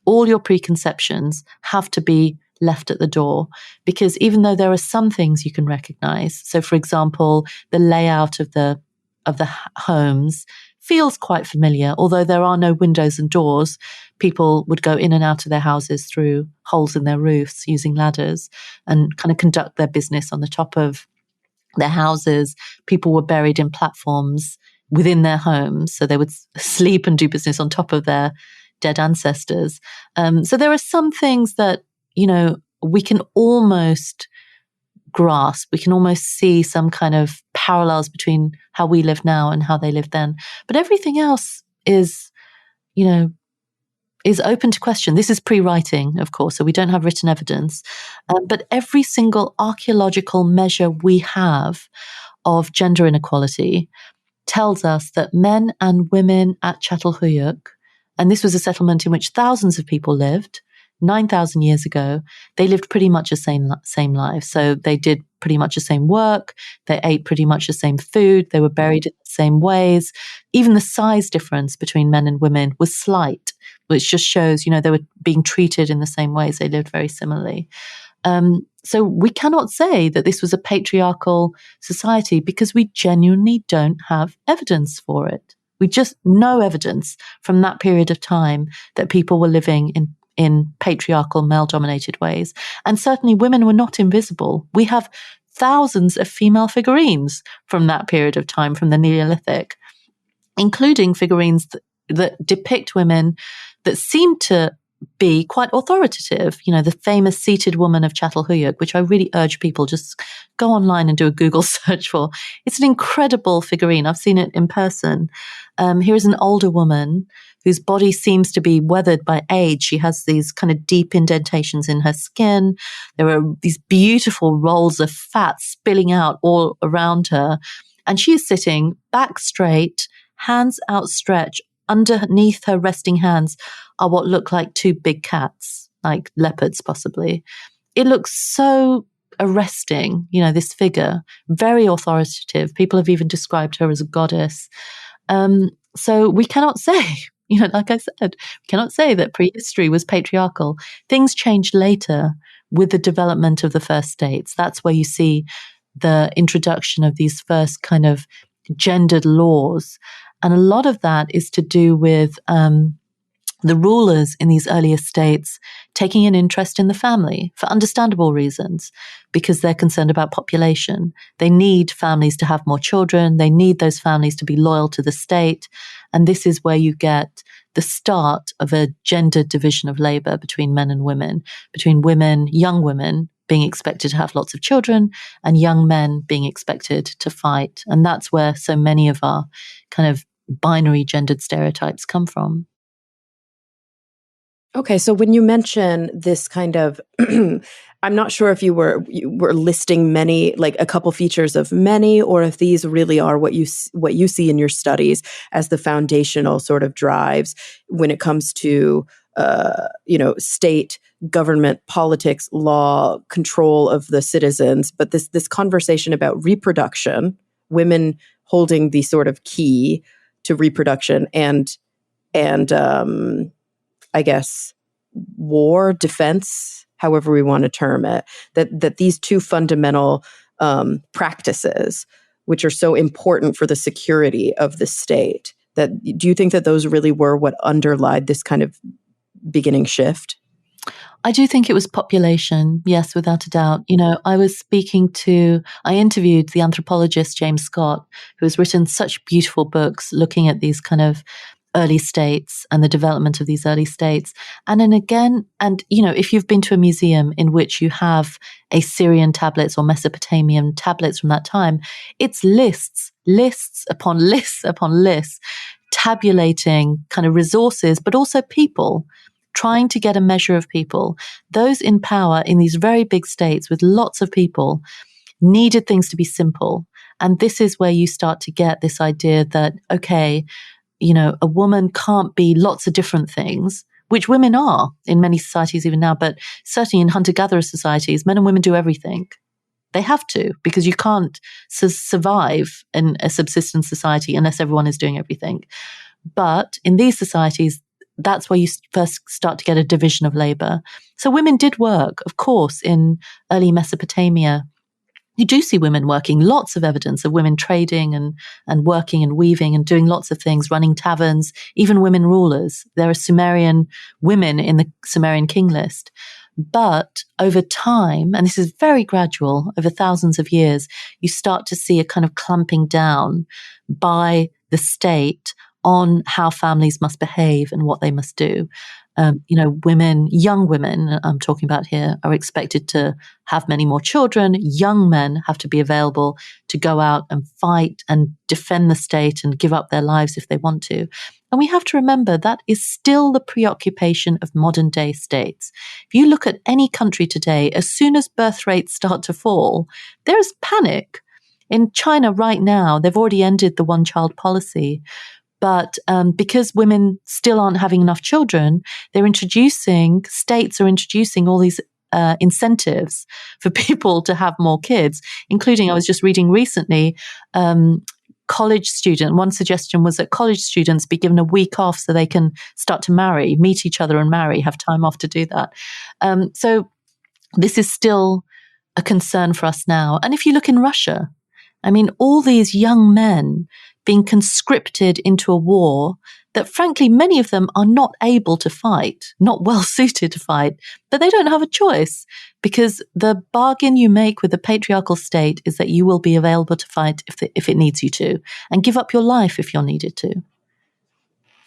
All your preconceptions have to be left at the door, because even though there are some things you can recognize, so for example, the layout of the homes feels quite familiar, although there are no windows and doors. People would go in and out of their houses through holes in their roofs using ladders and kind of conduct their business on the top of their houses. People were buried in platforms within their homes, so they would sleep and do business on top of their dead ancestors. So there are some things that, we can almost grasp. We can almost see some kind of parallels between how we live now and how they lived then. But everything else is open to question. This is pre-writing, of course, so we don't have written evidence. But every single archaeological measure we have of gender inequality tells us that men and women at Çatalhöyük, and this was a settlement in which thousands of people lived 9,000 years ago, they lived pretty much the same lives. So they did pretty much the same work. They ate pretty much the same food. They were buried in the same ways. Even the size difference between men and women was slight, which just shows, they were being treated in the same ways. They lived very similarly. So we cannot say that this was a patriarchal society because we genuinely don't have evidence for it. We just no evidence from that period of time that people were living in patriarchal, male-dominated ways. And certainly women were not invisible. We have thousands of female figurines from that period of time, from the Neolithic, including figurines that depict women that seem to be quite authoritative. The famous seated woman of Çatalhöyük, which I really urge people just go online and do a Google search for. It's an incredible figurine. I've seen it in person. Here is an older woman whose body seems to be weathered by age. She has these kind of deep indentations in her skin. There are these beautiful rolls of fat spilling out all around her. And she is sitting back straight, hands outstretched. Underneath her resting hands are what look like two big cats, like leopards possibly. It looks so arresting, this figure, very authoritative. People have even described her as a goddess. So we cannot say Like I said, we cannot say that prehistory was patriarchal. Things changed later with the development of the first states. That's where you see the introduction of these first kind of gendered laws. And a lot of that is to do with the rulers in these earlier states taking an interest in the family for understandable reasons, because they're concerned about population. They need families to have more children. They need those families to be loyal to the state. And this is where you get the start of a gendered division of labor between men and women, between women, young women being expected to have lots of children and young men being expected to fight. And that's where so many of our kind of binary gendered stereotypes come from. Okay, so when you mention this kind of, I'm not sure if you were listing many, like a couple features of many, or if these really are what you see in your studies as the foundational sort of drives when it comes to, state government, politics, law, control of the citizens. But this conversation about reproduction, women holding the sort of key to reproduction, and I guess, war, defense, however we want to term it, that these two fundamental practices, which are so important for the security of the state, do you think that those really were what underlied this kind of beginning shift? I do think it was population, yes, without a doubt. I interviewed the anthropologist James Scott, who has written such beautiful books looking at these kind of early states and the development of these early states. If you've been to a museum in which you have Assyrian tablets or Mesopotamian tablets from that time, it's lists upon lists upon lists, tabulating kind of resources, but also people, trying to get a measure of people. Those in power in these very big states with lots of people needed things to be simple. And this is where you start to get this idea that, okay, a woman can't be lots of different things, which women are in many societies even now, but certainly in hunter-gatherer societies, men and women do everything. They have to, because you can't survive in a subsistence society unless everyone is doing everything. But in these societies, that's where you first start to get a division of labor. So women did work, of course, in early Mesopotamia. You do see women working, lots of evidence of women trading and working and weaving and doing lots of things, running taverns, even women rulers. There are Sumerian women in the Sumerian king list. But over time, and this is very gradual, over thousands of years, you start to see a kind of clamping down by the state on how families must behave and what they must do. Women, young women, I'm talking about here, are expected to have many more children. Young men have to be available to go out and fight and defend the state and give up their lives if they want to. And we have to remember that is still the preoccupation of modern day states. If you look at any country today, as soon as birth rates start to fall, there's panic. In China right now, they've already ended the one-child policy. But because women still aren't having enough children, states are introducing all these incentives for people to have more kids, including, I was just reading recently, college student. One suggestion was that college students be given a week off so they can start to marry, meet each other and marry, have time off to do that. So this is still a concern for us now. And if you look in Russia, I mean, all these young men being conscripted into a war that, frankly, many of them are not able to fight, not well suited to fight, but they don't have a choice, because the bargain you make with the patriarchal state is that you will be available to fight if it needs you to, and give up your life if you're needed to.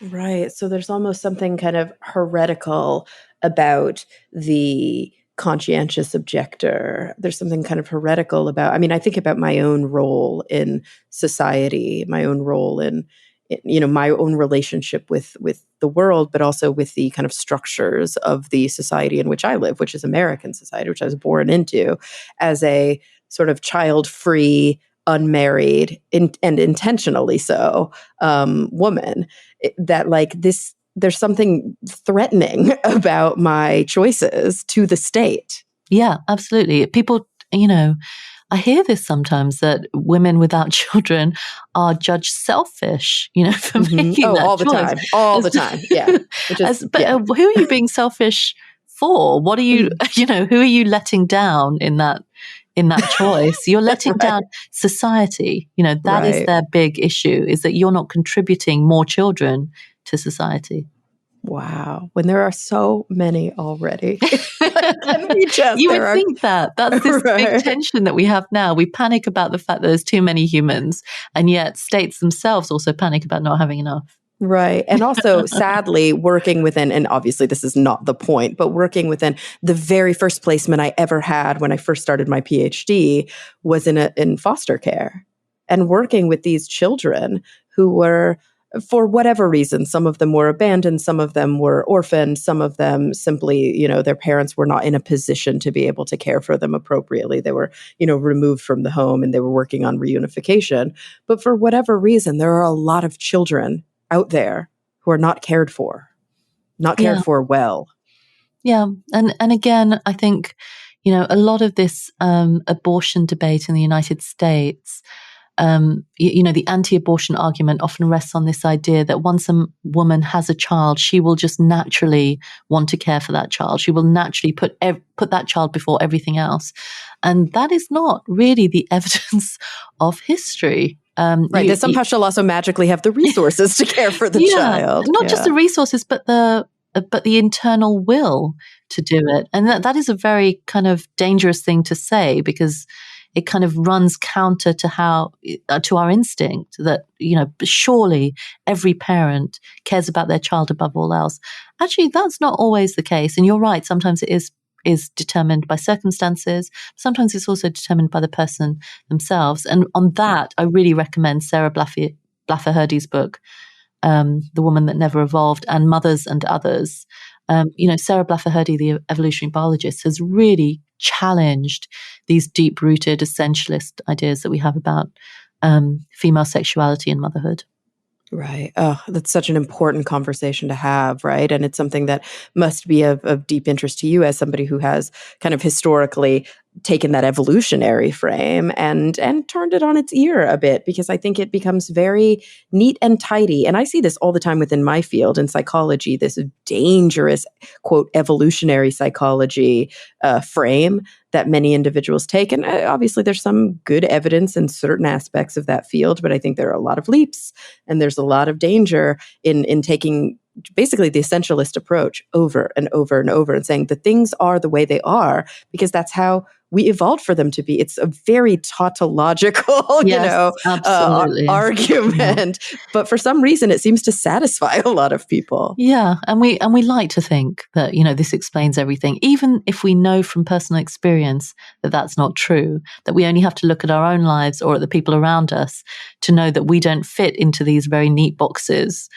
Right. So there's almost something kind of heretical about the conscientious objector. There's something kind of heretical about, I think about my own role in society, my own role in my own relationship with the world, but also with the kind of structures of the society in which I live, which is American society, which I was born into as a sort of child-free, unmarried, and intentionally so, woman. That like this, there's something threatening about my choices to the state. Yeah, absolutely. People, I hear this sometimes, that women without children are judged selfish, for making that all the choice. time, all the time. Yeah. Which is, who are you being selfish for? What are you, who are you letting down in that choice? You're letting Right. down society. That is Right. their big issue, is that you're not contributing more children to society. Wow. When there are so many already. Can we just, You would think that. That's this big Right. tension that we have now. We panic about the fact that there's too many humans, and yet states themselves also panic about not having enough. Right. And also, sadly, working within, and obviously this is not the point, but working within the very first placement I ever had when I first started my PhD was in foster care, and working with these children who were, for whatever reason, some of them were abandoned, some of them were orphaned, some of them simply, their parents were not in a position to be able to care for them appropriately. They were, removed from the home, and they were working on reunification. But for whatever reason, there are a lot of children out there who are not cared for well. Yeah. And again, I think, a lot of this abortion debate in the United States, the anti-abortion argument often rests on this idea that once a woman has a child, she will just naturally want to care for that child. She will naturally put that child before everything else. And that is not really the evidence of history. Right. That somehow she'll also magically have the resources to care for the child. Not just the resources, but the internal will to do it. And that is a very kind of dangerous thing to say, because it kind of runs counter to to our instinct that, surely every parent cares about their child above all else. Actually, that's not always the case. And you're right. Sometimes it is determined by circumstances. Sometimes it's also determined by the person themselves. And on that, I really recommend Sarah Blaffer Hrdy's book, The Woman That Never Evolved, and Mothers and Others. Sarah Blaffer Hrdy, the evolutionary biologist, has really challenged these deep-rooted essentialist ideas that we have about female sexuality and motherhood. Right. Oh, that's such an important conversation to have, right? And it's something that must be of deep interest to you as somebody who has kind of historically taken that evolutionary frame and turned it on its ear a bit, because I think it becomes very neat and tidy. And I see this all the time within my field in psychology, this dangerous, quote, evolutionary psychology frame that many individuals take. And obviously there's some good evidence in certain aspects of that field, but I think there are a lot of leaps and there's a lot of danger in taking basically the essentialist approach over and over and over and saying the things are the way they are because that's how we evolved for them to be. It's a very tautological, argument, but for some reason it seems to satisfy a lot of people. Yeah, and we like to think that this explains everything, even if we know from personal experience that that's not true. That we only have to look at our own lives or at the people around us to know that we don't fit into these very neat boxes.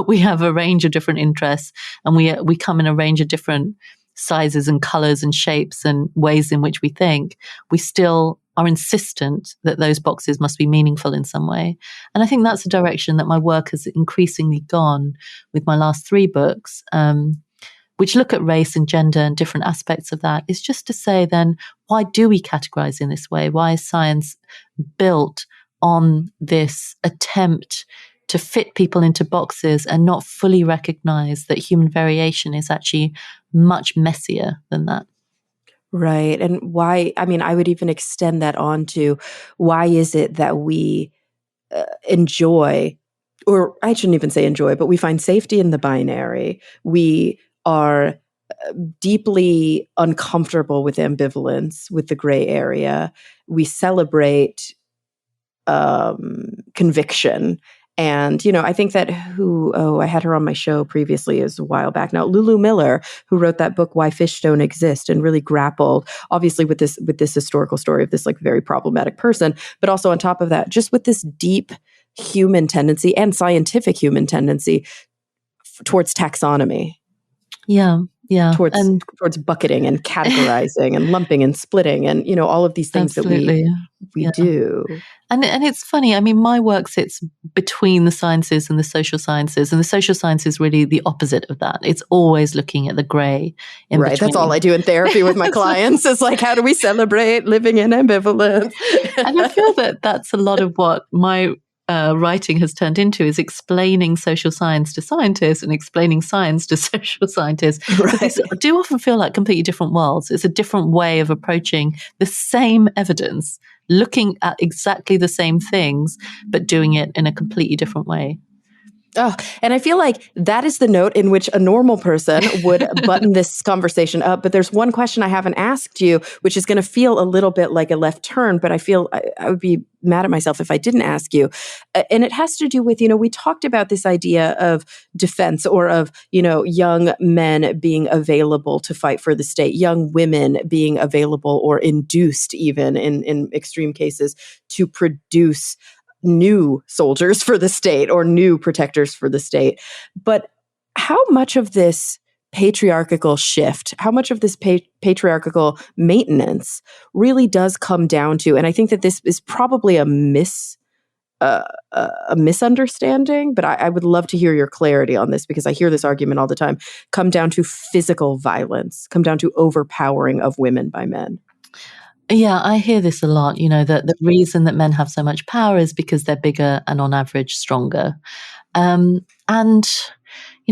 We have a range of different interests, and we come in a range of different sizes and colors and shapes and ways in which we think. We still are insistent that those boxes must be meaningful in some way. And I think that's the direction that my work has increasingly gone with my last 3 books, which look at race and gender and different aspects of that, is just to say then, why do we categorize in this way? Why is science built on this attempt to fit people into boxes and not fully recognize that human variation is actually much messier than that? Right. And why, I would even extend that on to why is it that we enjoy, or I shouldn't even say enjoy, but we find safety in the binary. We are deeply uncomfortable with ambivalence, with the gray area. We celebrate conviction. And, I think that I had her on my show previously as a while back now, Lulu Miller, who wrote that book, Why Fish Don't Exist, and really grappled obviously with this historical story of this like very problematic person, but also on top of that, just with this deep human tendency and scientific human tendency towards taxonomy. Yeah. Yeah. towards bucketing and categorizing and lumping and splitting and, all of these things Absolutely. that we do. And it's funny. I mean, my work sits between the sciences and the social sciences, and the social science is really the opposite of that. It's always looking at the gray in between. That's all I do in therapy with my clients. Is like, how do we celebrate living in ambivalence? And I feel that that's a lot of what my writing has turned into, is explaining social science to scientists and explaining science to social scientists. Right. These do often feel like completely different worlds. It's a different way of approaching the same evidence, looking at exactly the same things, but doing it in a completely different way. Oh, and I feel like that is the note in which a normal person would button this conversation up. But there's one question I haven't asked you, which is going to feel a little bit like a left turn, but I feel I would be mad at myself if I didn't ask you. And it has to do with, we talked about this idea of defense, or of, young men being available to fight for the state, young women being available or induced even in extreme cases to produce new soldiers for the state or new protectors for the state. But how much of this patriarchal shift, how much of this patriarchal maintenance really does come down to, and I think that this is probably a misunderstanding, but I would love to hear your clarity on this, because I hear this argument all the time, come down to physical violence, come down to overpowering of women by men. Yeah, I hear this a lot, that the reason that men have so much power is because they're bigger and on average stronger. And,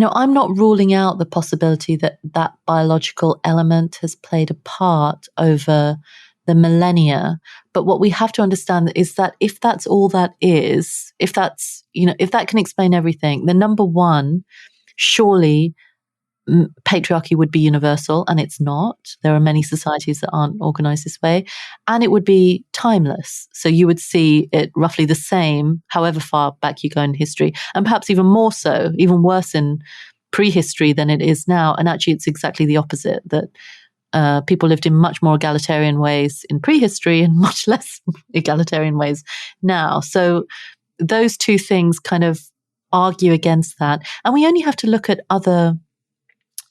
I'm not ruling out the possibility that that biological element has played a part over the millennia. But what we have to understand is that if that's all that is, if that's, if that can explain everything, then number one, surely patriarchy would be universal, and it's not. There are many societies that aren't organized this way, and it would be timeless. So you would see it roughly the same, however far back you go in history, and perhaps even more so, even worse in prehistory than it is now. And actually, it's exactly the opposite, that people lived in much more egalitarian ways in prehistory and much less egalitarian ways now. So those two things kind of argue against that. And we only have to look at other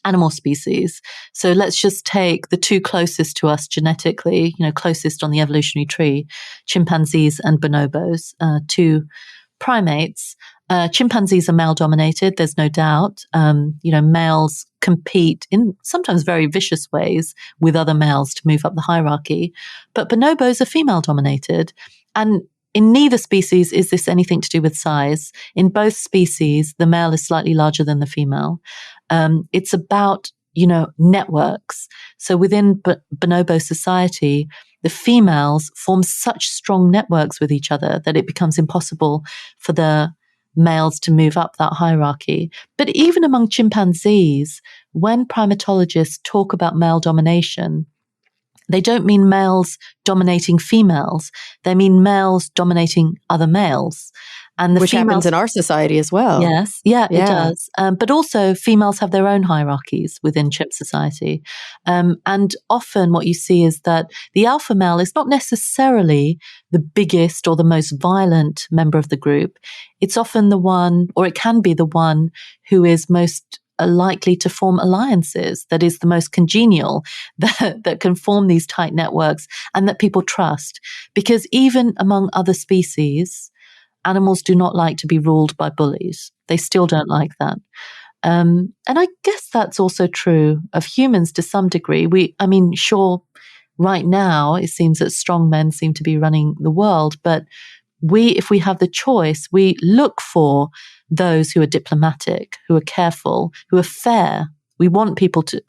animal species. So let's just take the two closest to us genetically, closest on the evolutionary tree, chimpanzees and bonobos, two primates. Chimpanzees are male dominated, there's no doubt. Males compete in sometimes very vicious ways with other males to move up the hierarchy. But bonobos are female dominated. And in neither species is this anything to do with size. In both species, the male is slightly larger than the female. It's about, networks. So within bonobo society, the females form such strong networks with each other that it becomes impossible for the males to move up that hierarchy. But even among chimpanzees, when primatologists talk about male domination, they don't mean males dominating females. They mean males dominating other males. And which happens in our society as well. Yes, yeah. It does. But also females have their own hierarchies within chimp society. And often what you see is that the alpha male is not necessarily the biggest or the most violent member of the group. It's often the one, or it can be the one, who is most likely to form alliances, that is the most congenial, that can form these tight networks and that people trust. Because even among other species, animals do not like to be ruled by bullies. They still don't like that. And I guess that's also true of humans to some degree. Sure, right now it seems that strong men seem to be running the world, but if we have the choice, we look for those who are diplomatic, who are careful, who are fair. We want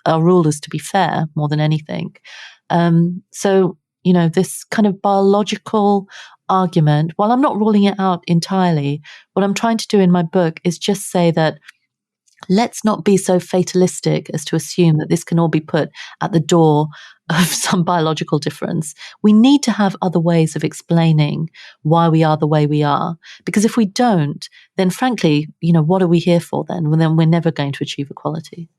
our rulers to be fair more than anything. So, this kind of biological argument, while I'm not ruling it out entirely, what I'm trying to do in my book is just say that let's not be so fatalistic as to assume that this can all be put at the door of some biological difference. We need to have other ways of explaining why we are the way we are. Because if we don't, then frankly, what are we here for then? Well, then we're never going to achieve equality.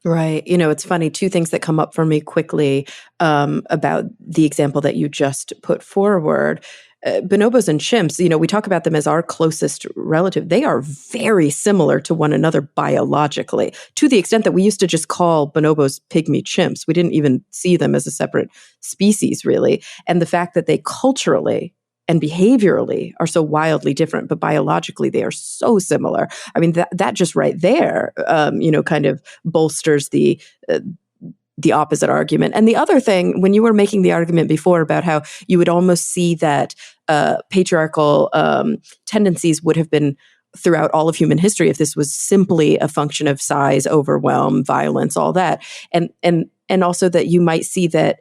Right. It's funny, two things that come up for me quickly about the example that you just put forward. bonobos and chimps, we talk about them as our closest relative. They are very similar to one another biologically, to the extent that we used to just call bonobos pygmy chimps. We didn't even see them as a separate species, really. And the fact that they culturally and behaviorally are so wildly different, but biologically they are so similar. I mean, that just right there, kind of bolsters the opposite argument. And the other thing, when you were making the argument before about how you would almost see that patriarchal tendencies would have been throughout all of human history if this was simply a function of size, overwhelm, violence, all that, and also that you might see that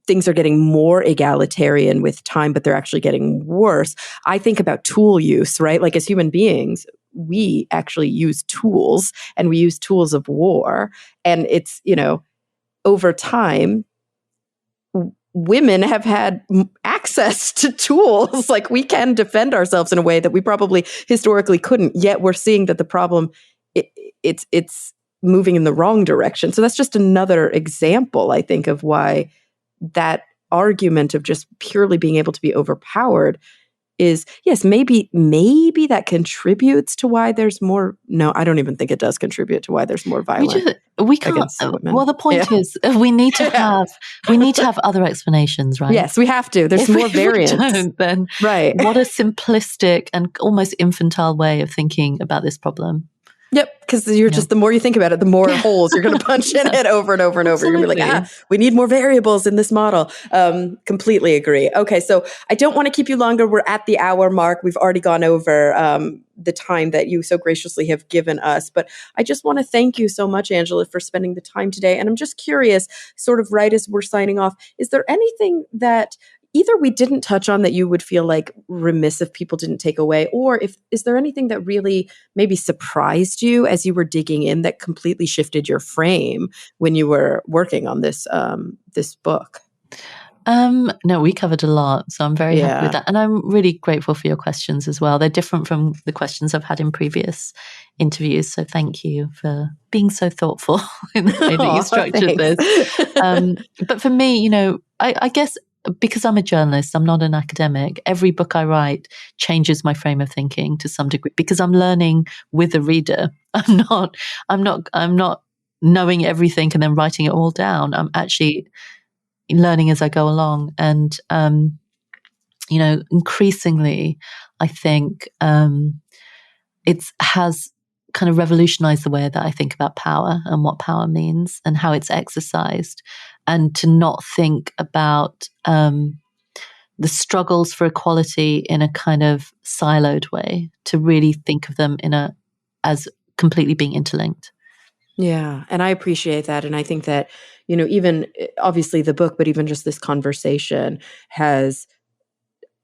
things are getting more egalitarian with time, but they're actually getting worse. I think about tool use, right? Like as human beings, we actually use tools, and we use tools of war. And it's, over time, women have had access to tools. Like we can defend ourselves in a way that we probably historically couldn't. Yet we're seeing that the problem, it's moving in the wrong direction. So that's just another example, I think, of why that argument of just purely being able to be overpowered is, yes, maybe that contributes to why there's more. No, I don't even think it does contribute to why there's more violence. We can't. Well, the point is, we need to have other explanations, right? Yes, we have to. There's more variance. If we don't, then right. What a simplistic and almost infantile way of thinking about this problem. Yep, because you're just, the more you think about it, the more holes you're going to punch in it over and over and over. Absolutely. You're going to be like, we need more variables in this model. Completely agree. Okay, so I don't want to keep you longer. We're at the hour mark. We've already gone over the time that you so graciously have given us. But I just want to thank you so much, Angela, for spending the time today. And I'm just curious, sort of right as we're signing off, is there anything that either we didn't touch on that you would feel like remiss if people didn't take away, or is there anything that really maybe surprised you as you were digging in that completely shifted your frame when you were working on this book? No, we covered a lot, so I'm very happy with that. And I'm really grateful for your questions as well. They're different from the questions I've had in previous interviews. So thank you for being so thoughtful in the way that you structured this. But for me, I guess because I'm a journalist, I'm not an academic. Every book I write changes my frame of thinking to some degree because I'm learning with the reader. I'm not knowing everything and then writing it all down. I'm actually learning as I go along. And, increasingly, I think it has kind of revolutionized the way that I think about power and what power means and how it's exercised, and to not think about the struggles for equality in a kind of siloed way, to really think of them as completely being interlinked. Yeah, and I appreciate that. And I think that, even obviously the book, but even just this conversation has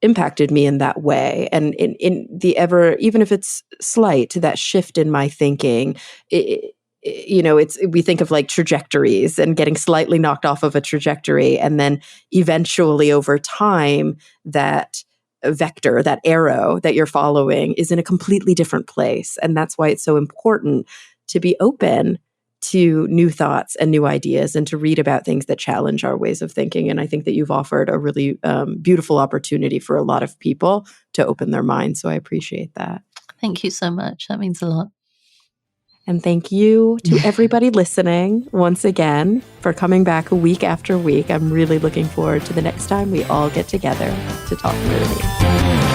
impacted me in that way. And in the even if it's slight, that shift in my thinking, we think of like trajectories and getting slightly knocked off of a trajectory. And then eventually over time, that vector, that arrow that you're following is in a completely different place. And that's why it's so important to be open to new thoughts and new ideas and to read about things that challenge our ways of thinking. And I think that you've offered a really beautiful opportunity for a lot of people to open their minds. So I appreciate that. Thank you so much. That means a lot. And thank you to everybody listening once again for coming back week after week. I'm really looking forward to the next time we all get together to talk nerdy.